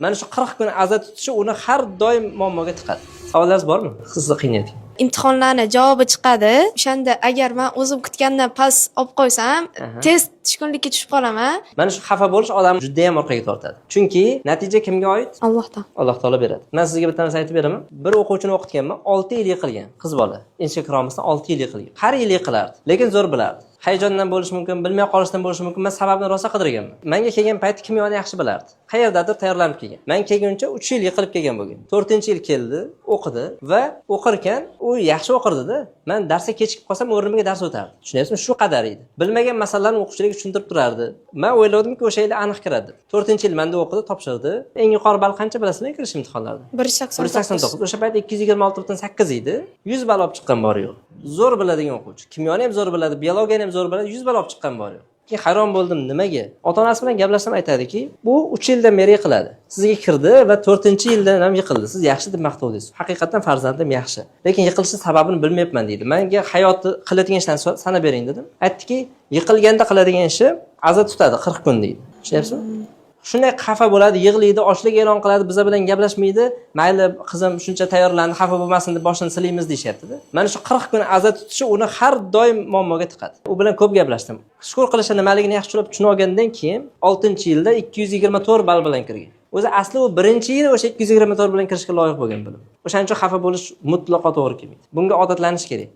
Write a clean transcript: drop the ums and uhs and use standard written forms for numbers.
Mana shu 40 kun aza tutishi uni har doim muammoga tiqadi. Savollaringiz bormi? Sizni qiynayotgan. Imtihonlarni javobi chiqadi. O'shanda agar men o'zim kutgandan past olib qo'ysam, test tushkunlikka tushib qolaman. Mana shu xafa bo'lish odamni juda ham orqaga tortadi. Chunki natija kimga oid? Allohdan. Alloh taolo beradi. Men sizga bitta narsa aytib beraman. Bir o'quvchini o'qitganman, 6 yil yiqilgan qiz bola. Instagram'da 6 yil yiqilgan. Har yil yiqilardi, lekin zo'r bilardi. Hayajondan bo'lishi mumkin, bilmay qolishdan bo'lishi mumkin. Men sababni rosa qidirganman. Menga kelgan payt kimyoni yaxshi bilardi. Qayerdadir tayyorlanib kelgan. Men kelguncha 3 yil yiqilib kelgan bo'lgan. 4-yil keldi, o'qidi va o'qirkan u yaxshi o'qirdi-da. Men darsga kechikib qolsam, o'rnimga dars o'tardi. Tushunyapsizmi? Shu qadar edi. Bilmagan masalalarni o'quvchilarga tushuntirib turardi. Men o'yladimki, o'sha yil aniq kiradi. 4-yil menda o'qidi, topshirdi. Eng yuqori ball qancha bilasizmi kirish imtihonlarida? 189. O'sha payt 226.8 edi. 100 ball olib chiqqan bor yo'q. Zo'r biladigan o'quvchi. Kimyoni ham zo'r biladi, biologiyani ham zo'r biladi, 100 ball olib chiqqan bor yo'q. Keyin hayron bo'ldim, nimaga? Ota-onasi bilan gaplashsam aytadiki, bu 3 yildan beri yiqiladi. Sizga kirdi va 4-yildan ham yiqildi. Siz yaxshi deb maqtavdingiz. Haqiqatan farzandim yaxshi. Lekin yiqilishi sababini bilmayapman deydi. Menga hayotni qiladigan ishdan sanab bering dedim. Aytdiki, yiqilganda qiladigan ishi aza tutadi 40 kun deydi. Tushunyapsizmi? Shunday xafa bo'ladi, yig'laydi, ochlik e'lon qiladi, biz bilan gaplashmaydi. Mayli, qizim shuncha tayyorlandi, xafa bo'lmasin deb boshini silaymiz deyapti-da. Mana shu 40 kun aza tutishi uni har doim muammoga tiqadi. U bilan ko'p gaplashdim. Shukur qilishi nimaligini yaxshilab tushunib olgandan keyin 6-yilda 224 ball bilan kirgan. O'zi asli u 1-yil o'sha 224 bilan kirishga loyiq bo'lgan bilim. O'shaning uchun xafa bo'lish mutlaqo to'g'ri kelmaydi. Bunga odatlanish kerak.